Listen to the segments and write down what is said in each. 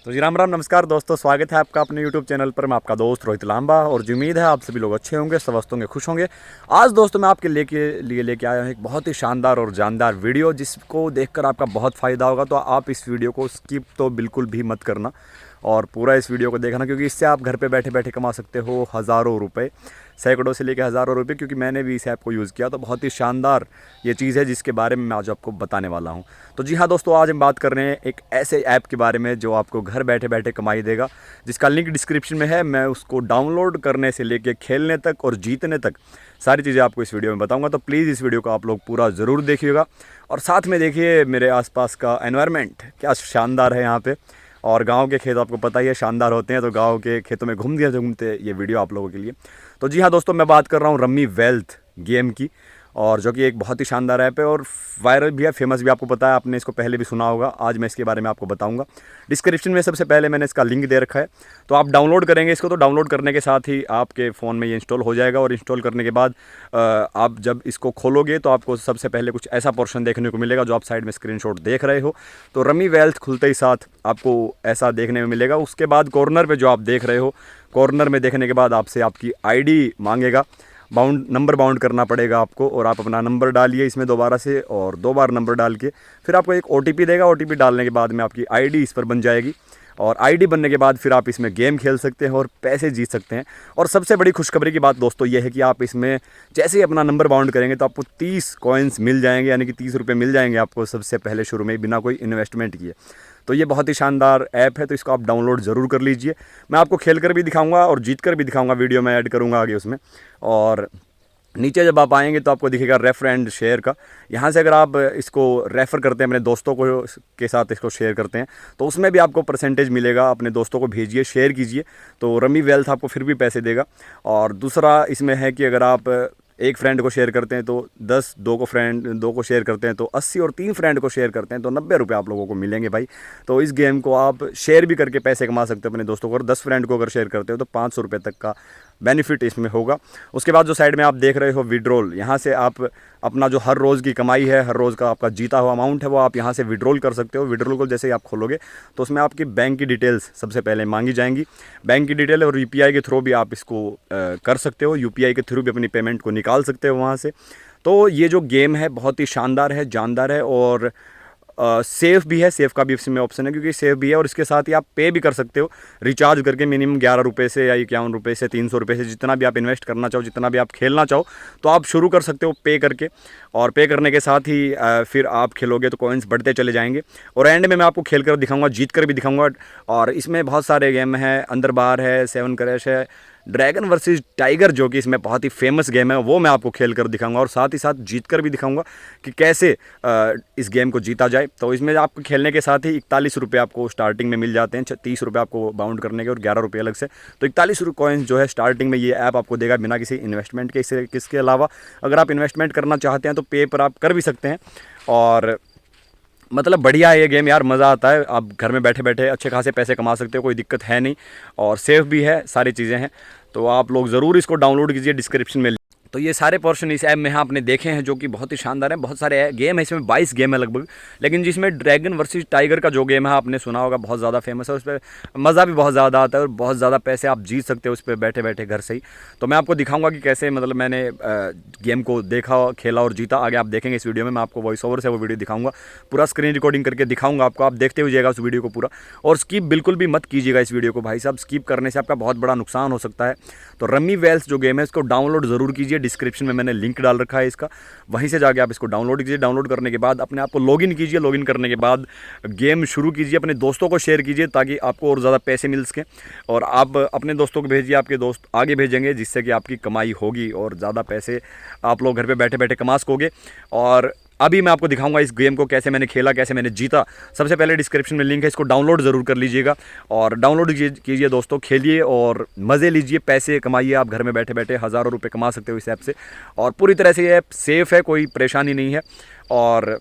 तो जी राम राम नमस्कार दोस्तों, स्वागत है आपका अपने YouTube चैनल पर। मैं आपका दोस्त रोहित लांबा और जी उम्मीद है आप सभी लोग अच्छे होंगे, स्वस्थ होंगे, खुश होंगे। आज दोस्तों मैं आपके लिए लेके आया हूँ एक बहुत ही शानदार और जानदार वीडियो, जिसको देखकर आपका बहुत फ़ायदा होगा। तो आप इस वीडियो को स्किप तो बिल्कुल भी मत करना और पूरा इस वीडियो को देखना, क्योंकि इससे आप घर पे बैठे बैठे कमा सकते हो हज़ारों रुपए, सैकड़ों से लेकर हज़ारों रुपए। क्योंकि मैंने भी इस ऐप को यूज़ किया, तो बहुत ही शानदार ये चीज़ है जिसके बारे में मैं आज आपको बताने वाला हूँ। तो जी हाँ दोस्तों, आज हम बात कर रहे हैं एक ऐसे ऐप के बारे में जो आपको घर बैठे बैठे कमाई देगा, जिसका लिंक डिस्क्रिप्शन में है। मैं उसको डाउनलोड करने से लेकर खेलने तक और जीतने तक सारी चीज़ें आपको इस वीडियो में बताऊंगा। तो प्लीज़ इस वीडियो को आप लोग पूरा ज़रूर देखिएगा और साथ में देखिए मेरे आसपास का एनवायरनमेंट क्या शानदार है यहाँ पे। और गांव के खेत आपको पता ही है शानदार होते हैं, तो गांव के खेतों में घूमते घूमते ये वीडियो आप लोगों के लिए। तो जी हाँ दोस्तों, मैं बात कर रहा हूँ रम्मी वेल्थ गेम की, और जो कि एक बहुत ही शानदार ऐप है और वायरल भी है, फेमस भी। आपको पता है, आपने इसको पहले भी सुना होगा। आज मैं इसके बारे में आपको बताऊंगा। डिस्क्रिप्शन में सबसे पहले मैंने इसका लिंक दे रखा है, तो आप डाउनलोड करेंगे इसको। तो डाउनलोड करने के साथ ही आपके फ़ोन में ये इंस्टॉल हो जाएगा, और इंस्टॉल करने के बाद आप जब इसको खोलोगे तो आपको सबसे पहले कुछ ऐसा पोर्शन देखने को मिलेगा जो आप साइड में स्क्रीनशॉट देख रहे हो। तो रम्मी वेल्थ खुलते ही साथ आपको ऐसा देखने में मिलेगा। उसके बाद कॉर्नर पे जो आप देख रहे हो, कॉर्नर में देखने के बाद आपसे आपकी आईडी मांगेगा, नंबर बाउंड करना पड़ेगा आपको, और आप अपना नंबर डालिए इसमें दोबारा से, और 2 बार नंबर डाल के फिर आपको एक ओटीपी देगा। ओटीपी डालने के बाद में आपकी आईडी इस पर बन जाएगी, और आईडी बनने के बाद फिर आप इसमें गेम खेल सकते हैं और पैसे जीत सकते हैं। और सबसे बड़ी खुशखबरी की बात दोस्तों ये है कि आप इसमें जैसे ही अपना नंबर बाउंड करेंगे तो आपको 30 कॉइन्स मिल जाएंगे, यानी कि 30 रुपये मिल जाएंगे आपको सबसे पहले शुरू में, बिना कोई इन्वेस्टमेंट किए। तो ये बहुत ही शानदार ऐप है, तो इसको आप डाउनलोड ज़रूर कर लीजिए। मैं आपको खेल कर भी दिखाऊंगा और जीत कर भी दिखाऊंगा, वीडियो में ऐड करूँगा आगे उसमें। और नीचे जब आप आएंगे तो आपको दिखेगा रेफर एंड शेयर का। यहाँ से अगर आप इसको रेफ़र करते हैं, अपने दोस्तों को के साथ इसको शेयर करते हैं, तो उसमें भी आपको परसेंटेज मिलेगा। अपने दोस्तों को भेजिए, शेयर कीजिए, तो रम्मी वेल्थ आपको फिर भी पैसे देगा। और दूसरा इसमें है कि अगर आप एक फ्रेंड को शेयर करते हैं तो 10, दो को शेयर करते हैं तो 80, और 3 फ्रेंड को शेयर करते हैं तो 90 रुपये आप लोगों को मिलेंगे भाई। तो इस गेम को आप शेयर भी करके पैसे कमा सकते हो अपने दोस्तों को, और 10 फ्रेंड को अगर शेयर करते हो तो 500 रुपये तक का बेनिफिट इसमें होगा। उसके बाद जो साइड में आप देख रहे हो विड्रॉल, यहाँ से आप अपना जो हर रोज़ की कमाई है, हर रोज़ का आपका जीता हुआ अमाउंट है, वो आप यहाँ से विड्रॉल कर सकते हो। विड्रॉल को जैसे ही आप खोलोगे तो उसमें आपकी बैंक की डिटेल्स सबसे पहले मांगी जाएंगी। बैंक की डिटेल और यूपीआई के थ्रू भी आप इसको कर सकते हो, यूपीआई के थ्रू भी अपनी पेमेंट को निकाल सकते हो वहाँ से। तो ये जो गेम है बहुत ही शानदार है, जानदार है, और सेफ़ भी है। सेफ़ का भी इसमें ऑप्शन है, क्योंकि सेफ़ भी है, और इसके साथ ही आप पे भी कर सकते हो रिचार्ज करके, मिनिमम 11 रुपये से या 51 रुपये से 300 रुपये से, जितना भी आप इन्वेस्ट करना चाहो, जितना भी आप खेलना चाहो, तो आप शुरू कर सकते हो पे करके। और पे करने के साथ ही फिर आप खेलोगे तो कॉइन्स बढ़ते चले जाएंगे, और एंड में मैं आपको खेल कर दिखाऊंगा, जीत कर भी दिखाऊंगा। और इसमें बहुत सारे गेम हैं, अंदर बार है, 7 क्रैश है, ड्रैगन वर्सेस टाइगर जो कि इसमें बहुत ही फेमस गेम है, वो मैं आपको खेल कर दिखाऊंगा, और साथ ही साथ जीत कर भी दिखाऊंगा कि कैसे इस गेम को जीता जाए। तो इसमें आपको खेलने के साथ ही 41 रुपये आपको स्टार्टिंग में मिल जाते हैं, 30 रुपये आपको बाउंड करने के और 11 रुपये अलग से। तो 41 कॉइन्स जो है स्टार्टिंग में ये ऐप आपको देगा, बिना किसी इन्वेस्टमेंट के। इसके अलावा अगर आप इन्वेस्टमेंट करना चाहते हैं तो पे पर आप कर भी सकते हैं। और मतलब बढ़िया है ये गेम यार, मज़ा आता है। आप घर में बैठे बैठे अच्छे खासे पैसे कमा सकते हो, कोई दिक्कत है नहीं, और सेफ़ भी है, सारी चीज़ें हैं। तो आप लोग ज़रूर इसको डाउनलोड कीजिए, डिस्क्रिप्शन में। तो ये सारे पोर्शन इस ऐप में आपने देखे हैं जो कि बहुत ही शानदार है। बहुत सारे गेम है इसमें, 22 गेम है लगभग, लेकिन जिसमें ड्रैगन वर्सेस टाइगर का जो गेम है आपने सुना होगा, बहुत ज़्यादा फेमस है। उस पर मज़ा भी बहुत ज़्यादा आता है, और बहुत ज़्यादा पैसे आप जीत सकते हो उस पर बैठे बैठे घर से ही। तो मैं आपको दिखाऊंगा कि कैसे मतलब मैंने गेम को देखा, खेला और जीता। आगे आप देखेंगे इस वीडियो में, मैं आपको वॉइस ओवर से वो वीडियो दिखाऊंगा, पूरा स्क्रीन रिकॉर्डिंग करके दिखाऊंगा आपको। आप देखते हुए जाएगा उस वीडियो को पूरा, और स्किप बिल्कुल भी मत कीजिएगा इस वीडियो को भाई साहब। स्किप करने से आपका बहुत बड़ा नुकसान हो सकता है। तो रम्मी वेल्थ जो गेम है इसको डाउनलोड ज़रूर कीजिए, डिस्क्रिप्शन में मैंने लिंक डाल रखा है इसका, वहीं से जाके आप इसको डाउनलोड कीजिए। डाउनलोड करने के बाद अपने आप को लॉगिन कीजिए, लॉगिन करने के बाद गेम शुरू कीजिए, अपने दोस्तों को शेयर कीजिए ताकि आपको और ज़्यादा पैसे मिल सकें, और आप अपने दोस्तों को भेजिए, आपके दोस्त आगे भेजेंगे, जिससे कि आपकी कमाई होगी और ज़्यादा पैसे आप लोग घर पे बैठे बैठे कमा सकोगे। और अभी मैं आपको दिखाऊंगा इस गेम को कैसे मैंने खेला, कैसे मैंने जीता। सबसे पहले डिस्क्रिप्शन में लिंक है, इसको डाउनलोड ज़रूर कर लीजिएगा, और डाउनलोड कीजिए दोस्तों, खेलिए और मज़े लीजिए, पैसे कमाइए। आप घर में बैठे बैठे हज़ारों रुपये कमा सकते हो इस ऐप से, और पूरी तरह से ये ऐप सेफ़ है, कोई परेशानी नहीं है। और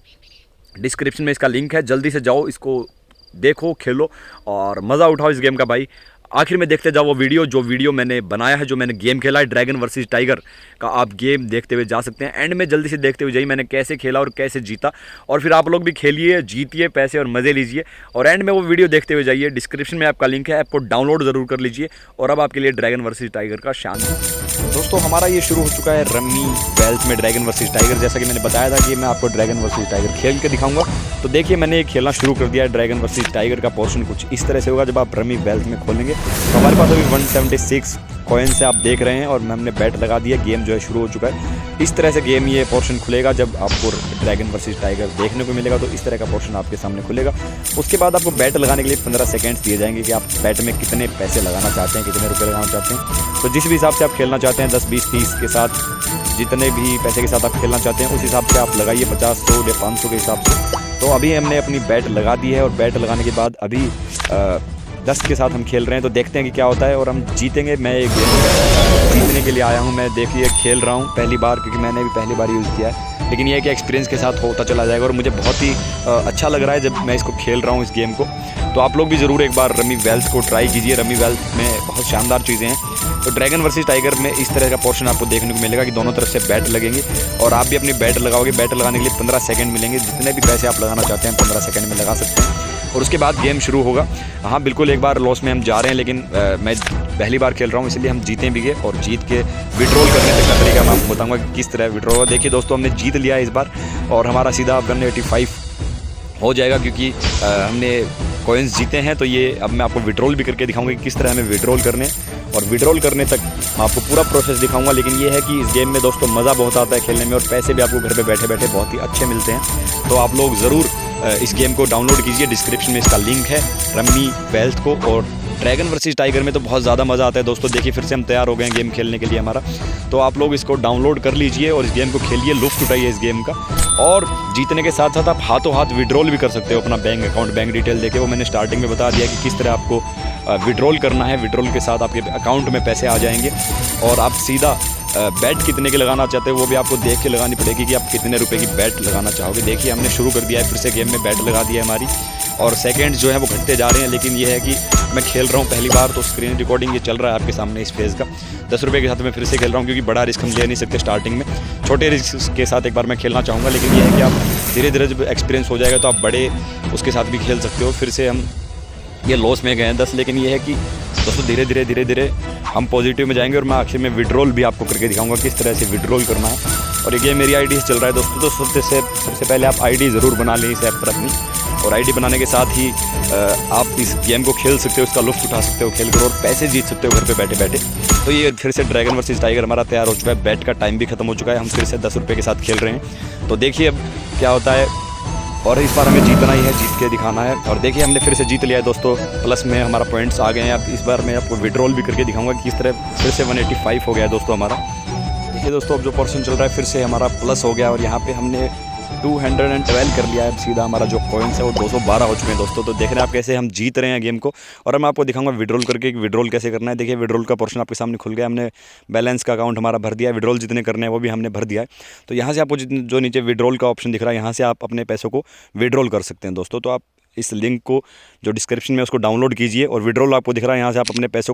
डिस्क्रिप्शन में इसका लिंक है, जल्दी से जाओ, इसको देखो, खेलो और मज़ा उठाओ इस गेम का भाई। आखिर में देखते जाओ वो वीडियो, जो वीडियो मैंने बनाया है, जो मैंने गेम खेला है ड्रैगन वर्सेस टाइगर का, आप गेम देखते हुए जा सकते हैं। एंड में जल्दी से देखते हुए जाइए मैंने कैसे खेला और कैसे जीता, और फिर आप लोग भी खेलिए, जीतिए पैसे और मज़े लीजिए। और एंड में वो वीडियो देखते हुए जाइए, डिस्क्रिप्शन में आपका लिंक है, ऐप को डाउनलोड ज़रूर कर लीजिए। और अब आपके लिए ड्रैगन वर्सेस टाइगर का शान। दोस्तों हमारा ये शुरू हो चुका है रमी वेल्थ में ड्रैगन वर्सेस टाइगर। जैसा कि मैंने बताया था कि मैं आपको ड्रैगन वर्सेस टाइगर खेल के दिखाऊंगा। तो देखिए मैंने खेलना शुरू कर दिया है। ड्रैगन वर्सेस टाइगर का पोर्शन कुछ इस तरह से होगा जब आप रमी वेल्थ में खोलेंगे। तो हमारे पास अभी 176 कॉइन से आप देख रहे हैं और हमने बैट लगा दिया। गेम जो है शुरू हो चुका है। इस तरह से गेम ये पोर्शन खुलेगा जब आपको ड्रैगन वर्सेस टाइगर देखने को मिलेगा। तो इस तरह का पोर्शन आपके सामने खुलेगा। उसके बाद आपको बैट लगाने के लिए 15 सेकेंड्स दिए जाएंगे कि आप बैट में कितने पैसे लगाना चाहते हैं, कितने रुपए लगाना चाहते हैं। तो जिस भी हिसाब से आप खेलना चाहते हैं, 10, 20, 30 के साथ, जितने भी पैसे के साथ आप खेलना चाहते हैं उस हिसाब से आप लगाइए, 50, 100 या 500 के हिसाब से। तो अभी हमने अपनी बैट लगा दी है और बैट लगाने के बाद अभी 10 के साथ हम खेल रहे हैं। तो देखते हैं कि क्या होता है और हम जीतेंगे। मैं एक गेम जीतने के लिए आया हूं। मैं देखिए खेल रहा हूं पहली बार, क्योंकि मैंने भी पहली बार यूज़ किया है। लेकिन ये कि एक्सपीरियंस के साथ होता चला जाएगा और मुझे बहुत ही अच्छा लग रहा है जब मैं इसको खेल रहा हूँ इस गेम को। तो आप लोग भी ज़रूर एक बार रमी वेल्थ को ट्राई कीजिए। रमी वेल्थ में बहुत शानदार चीज़ें हैं। तो ड्रैगन वर्सेस टाइगर में इस तरह का पोर्शन आपको देखने को मिलेगा कि दोनों तरफ से बैट लगेंगे और आप भी अपनी बैट लगाओगे। बैट लगाने के लिए 15 सेकंड मिलेंगे। जितने भी पैसे आप लगाना चाहते हैं 15 सेकंड में लगा सकते हैं और उसके बाद गेम शुरू होगा। हाँ बिल्कुल, एक बार लॉस में हम जा रहे हैं, लेकिन मैं पहली बार खेल रहा हूँ इसलिए हम जीतें भी गए। और जीत के विड्रॉल करने तक का तरीका मैं आपको बताऊँगा कि किस तरह विड्रॉल होगा। देखिए दोस्तों, हमने जीत लिया इस बार और हमारा सीधा 185 हो जाएगा क्योंकि हमने कॉइन्स जीते हैं। तो ये अब मैं आपको विड्रॉल भी करके दिखाऊंगा कि किस तरह हमें विड्रॉल करने, और विड्रॉल करने तक आपको पूरा प्रोसेस दिखाऊंगा। लेकिन ये है कि इस गेम में दोस्तों मज़ा बहुत आता है खेलने में और पैसे भी आपको घर पे बैठे बैठे बहुत ही अच्छे मिलते हैं। तो आप लोग ज़रूर इस गेम को डाउनलोड कीजिए। डिस्क्रिप्शन में इसका लिंक है रमी वेल्थ को। और ड्रैगन वर्सेस टाइगर में तो बहुत ज़्यादा मज़ा आता है दोस्तों। देखिए फिर से हम तैयार हो गए हैं गेम खेलने के लिए हमारा। तो आप लोग इसको डाउनलोड कर लीजिए और इस गेम को खेलिए, लुत्फ़ उठाइए इस गेम का। और जीतने के साथ साथ आप हाथों हाथ विड्रॉल भी कर सकते हो अपना बैंक अकाउंट, बैंक डिटेल देके। वो मैंने स्टार्टिंग में बता दिया कि किस तरह आपको विड्रॉल करना है। विड्रॉल के साथ आपके अकाउंट में पैसे आ जाएंगे और आप सीधा बैट कितने की लगाना चाहते हो वो भी आपको देख के लगानी पड़ेगी कि आप कितने रुपए की बैट लगाना चाहोगे। देखिए हमने शुरू कर दिया है, फिर से गेम में बैट लगा दिया है हमारी और सेकंड्स जो है वो घटते जा रहे हैं। लेकिन ये है कि मैं खेल रहा हूँ पहली बार, तो स्क्रीन रिकॉर्डिंग ये चल रहा है आपके सामने इस फेज़ का। 10 रुपये के साथ मैं फिर से खेल रहा हूँ क्योंकि बड़ा रिस्क हम ले नहीं सकते स्टार्टिंग में। छोटे रिस्क के साथ एक बार मैं खेलना चाहूँगा, लेकिन ये है कि आप धीरे धीरे जब एक्सपीरियंस हो जाएगा तो आप बड़े उसके साथ भी खेल सकते हो। फिर से हम ये लॉस में गए हैं 10, लेकिन ये है कि दोस्तों धीरे धीरे हम पॉजिटिव में जाएंगे और मैं आखिर में विड्रॉल भी आपको करके दिखाऊंगा किस तरह से विड्रॉल करना है। और ये गेम मेरी आईडी से चल रहा है दोस्तों। तो सबसे पहले आप आईडी ज़रूर बना लें इस ऐप पर अपनी, और आईडी बनाने के साथ ही आप इस गेम को खेल सकते हो, इसका लुत्फ़ उठा सकते हो खेल कर और पैसे जीत सकते हो घर पे बैठे बैठे। तो ये फिर से ड्रैगन वर्सेस टाइगर हमारा तैयार हो चुका है। बैट का टाइम भी खत्म हो चुका है, हम फिर से 10 रुपये के साथ खेल रहे हैं। तो देखिए अब क्या होता है। और इस बार हमें जीतना ही है, जीत के दिखाना है। और देखिए हमने फिर से जीत लिया है दोस्तों, प्लस में हमारा पॉइंट्स आ गए हैं। अब इस बार मैं आपको विड्रॉल भी करके दिखाऊंगा कि किस तरह फिर से 185 हो गया है दोस्तों हमारा। देखिए दोस्तों अब जो पोर्शन चल रहा है फिर से हमारा प्लस हो गया और यहाँ पे हमने 212 कर लिया है। सीधा हमारा जो कॉइन्स है वो 212 हो चुके हैं दोस्तों। तो देख रहे हैं आप कैसे हम जीत रहे हैं गेम को। और मैं आपको दिखाऊंगा विड्रॉल करके कि विड्रॉल कैसे करना है। देखिए विड्रॉल का पोर्शन आपके सामने खुल गया। हमने बैलेंस का अकाउंट हमारा भर दिया है, विड्रॉल जितने करने हैं वो भी हमने भर दिया है। तो यहाँ से आपको जो नीचे विड्रॉल का ऑप्शन दिख रहा है, यहाँ से आप अपने पैसों को विड्रॉल कर सकते हैं दोस्तों। तो आप इस लिंक को जो डिस्क्रिप्शन में उसको डाउनलोड कीजिए और विड्रॉल आपको दिख रहा है, यहाँ से आप अपने पैसों को